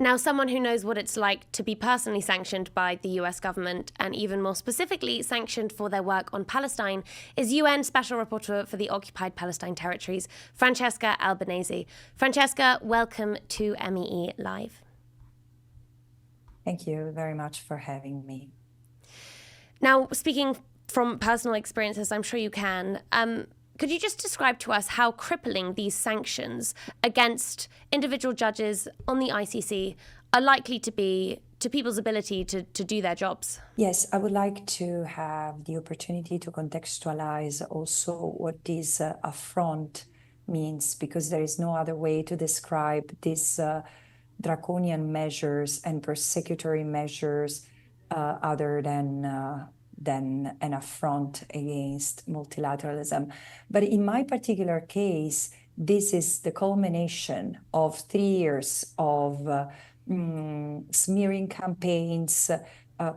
Now, someone who knows what it's like to be personally sanctioned by the US government, and even more specifically sanctioned for their work on Palestine, is UN Special Rapporteur for the Occupied Palestine Territories, Francesca Albanese. Francesca, welcome to MEELive. Thank you very much for having me. Now, speaking from personal experiences, I'm sure you can, could you just describe to us how crippling these sanctions against individual judges on the ICC are likely to be to people's ability to do their jobs? Yes, I would like to have the opportunity to contextualize also what this affront means, because there is no other way to describe these draconian measures and persecutory measures other than an affront against multilateralism. But in my particular case, this is the culmination of 3 years of smearing campaigns,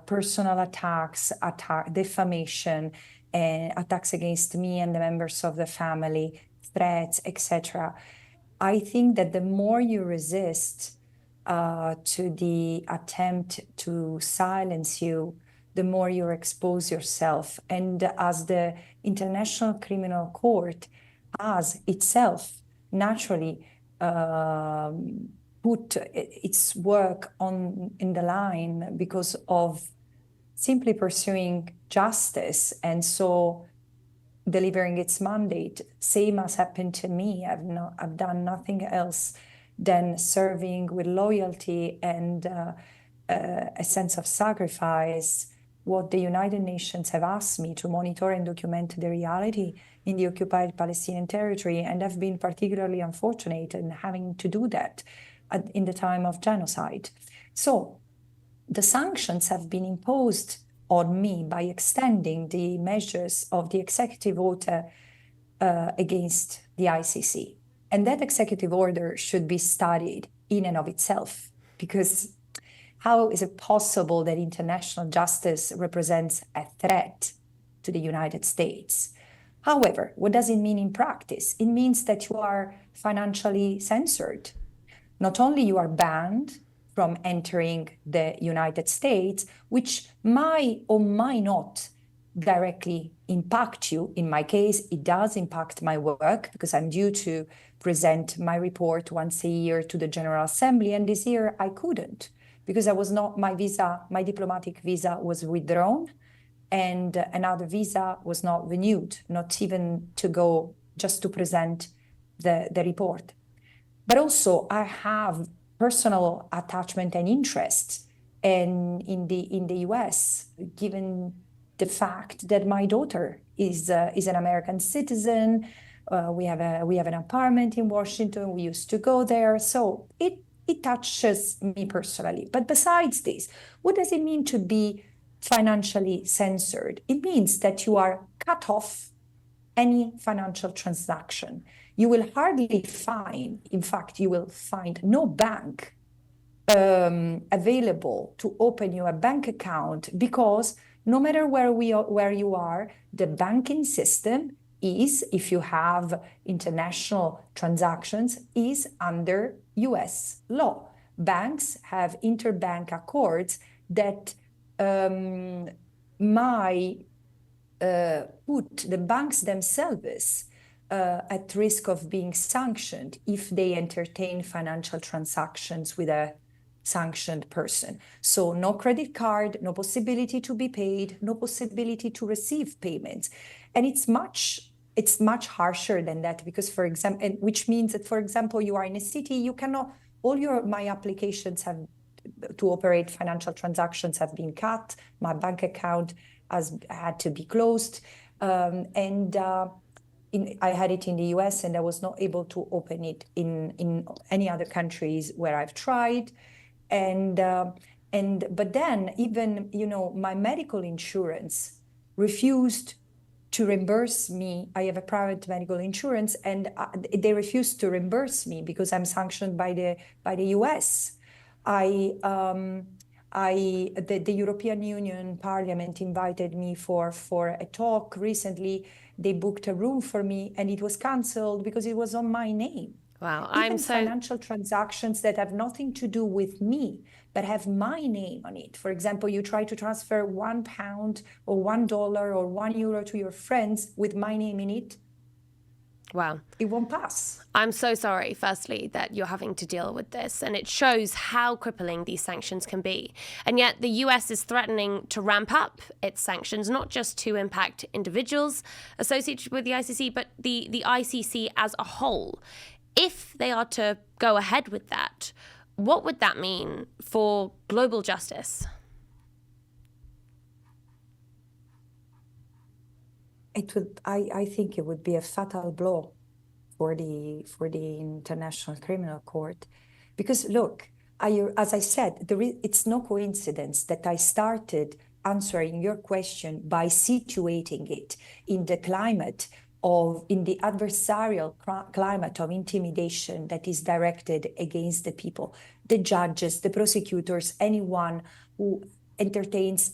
personal attacks, defamation, and attacks against me and the members of the family, threats, etc. I think that the more you resist to the attempt to silence you, the more you expose yourself. And as the International Criminal Court has itself naturally put its work in the line because of simply pursuing justice and so delivering its mandate, same as happened to me. I've done nothing else than serving with loyalty and a sense of sacrifice what the United Nations have asked me to monitor and document the reality in the occupied Palestinian territory. And I've been particularly unfortunate in having to do that in the time of genocide. So the sanctions have been imposed on me by extending the measures of the executive order against the ICC. And that executive order should be studied in and of itself, because how is it possible that international justice represents a threat to the United States? However, what does it mean in practice? It means that you are financially censored. Not only you are banned from entering the United States, which might or might not directly impact you. In my case, it does impact my work because I'm due to present my report once a year to the General Assembly. And this year I couldn't, because I was not, my diplomatic visa was withdrawn, and another visa was not renewed, not even to go just to present the report. But also I have personal attachment and interest in the US, given the fact that my daughter is an American citizen. We have an apartment in Washington. We used to go there. So it touches me personally. But besides this, what does it mean to be financially censored? It means that you are cut off any financial transaction. You will hardly find, in fact, you will find no bank available to open you a bank account, because no matter where you are, the banking system is, if you have international transactions, is under US law. Banks have interbank accords that might put the banks themselves at risk of being sanctioned if they entertain financial transactions with a sanctioned person. So no credit card, no possibility to be paid, no possibility to receive payments. And it's much harsher than that, because, for example, which means that, for example, you are in a city, you cannot, my applications have to operate financial transactions have been cut. My bank account has had to be closed. I had it in the US, and I was not able to open it in any other countries where I've tried. But then even, my medical insurance refused to reimburse me. I have a private medical insurance, and they refused to reimburse me because I'm sanctioned by the US. The European Union Parliament invited me for a talk recently. They booked a room for me, and it was cancelled because it was on my name. Wow, Even financial transactions that have nothing to do with me, but have my name on it. For example, you try to transfer £1 or $1 or €1 to your friends with my name in it. Wow. It won't pass. I'm so sorry, firstly, that you're having to deal with this, and it shows how crippling these sanctions can be. And yet the US is threatening to ramp up its sanctions, not just to impact individuals associated with the ICC, but the ICC as a whole. If they are to go ahead with that, what would that mean for global justice? I think it would be a fatal blow for the International Criminal Court, because look, as I said, it's no coincidence that I started answering your question by situating it in the adversarial climate of intimidation that is directed against the people, the judges, the prosecutors, anyone who entertains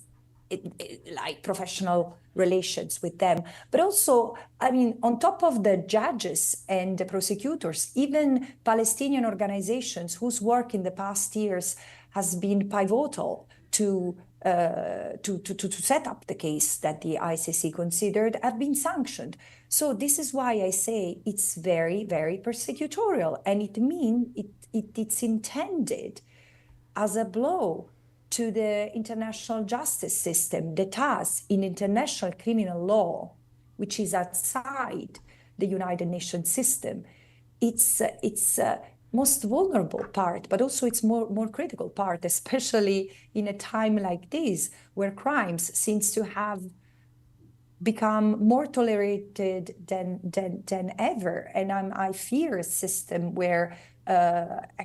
like professional relations with them. But also, I mean, on top of the judges and the prosecutors, even Palestinian organizations whose work in the past years has been pivotal to set up the case that the ICC considered, have been sanctioned. So this is why I say it's very, very persecutorial, and it's intended as a blow to the international justice system that has in international criminal law, which is outside the United Nations system. It's most vulnerable part, but also its more critical part, especially in a time like this, where crimes seems to have become more tolerated than ever. And I fear a system where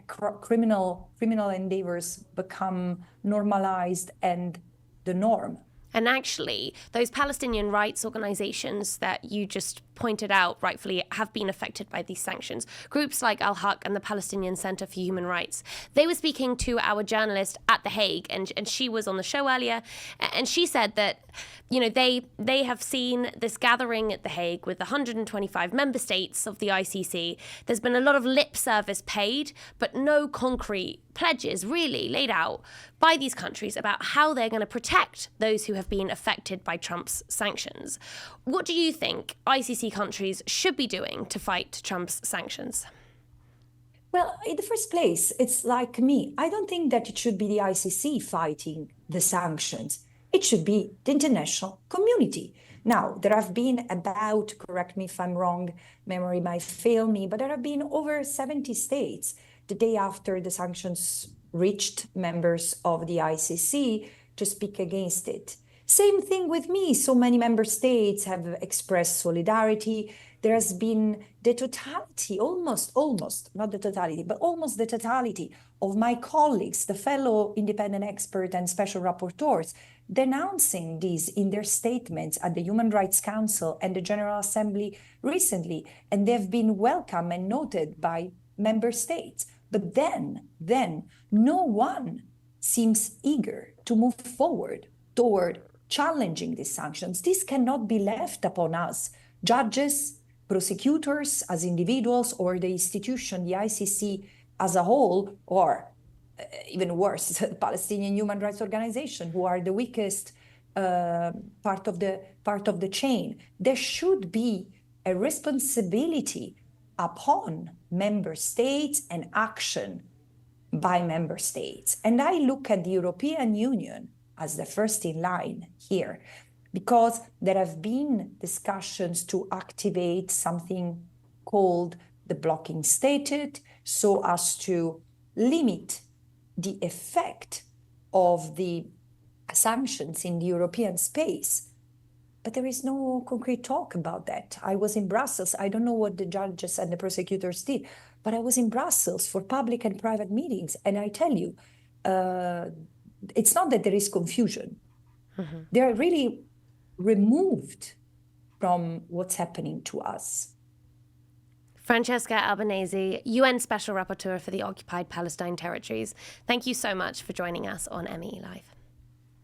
criminal endeavors become normalized and the norm. And actually, those Palestinian rights organizations that you just pointed out rightfully have been affected by these sanctions. Groups like Al-Haq and the Palestinian Center for Human Rights. They were speaking to our journalist at The Hague, and she was on the show earlier, and she said that, you know, they have seen this gathering at The Hague with 125 member states of the ICC. There's been a lot of lip service paid, but no concrete pledges really laid out by these countries about how they're going to protect those who have been affected by Trump's sanctions. What do you think ICC countries should be doing to fight Trump's sanctions? Well, in the first place, it's like me. I don't think that it should be the ICC fighting the sanctions. It should be the international community. Now, there have been about, correct me if I'm wrong, memory might fail me, but there have been over 70 states the day after the sanctions reached members of the ICC to speak against it. Same thing with me. So many member states have expressed solidarity. There has been the totality, almost, not the totality, but almost the totality of my colleagues, the fellow independent expert and special rapporteurs, denouncing these in their statements at the Human Rights Council and the General Assembly recently. And they've been welcome and noted by member states. But then no one seems eager to move forward toward challenging these sanctions. This cannot be left upon us, judges, prosecutors as individuals, or the institution, the ICC as a whole, or even worse, the Palestinian Human Rights Organization, who are the weakest part of the chain. There should be a responsibility upon member states and action by member states. And I look at the European Union as the first in line here, because there have been discussions to activate something called the blocking statute, so as to limit the effect of the sanctions in the European space. But there is no concrete talk about that. I was in Brussels. I don't know what the judges and the prosecutors did, but I was in Brussels for public and private meetings. And I tell you, it's not that there is confusion. Mm-hmm. They're really removed from what's happening to us. Francesca Albanese, UN Special Rapporteur for the Occupied Palestine Territories. Thank you so much for joining us on MEELive.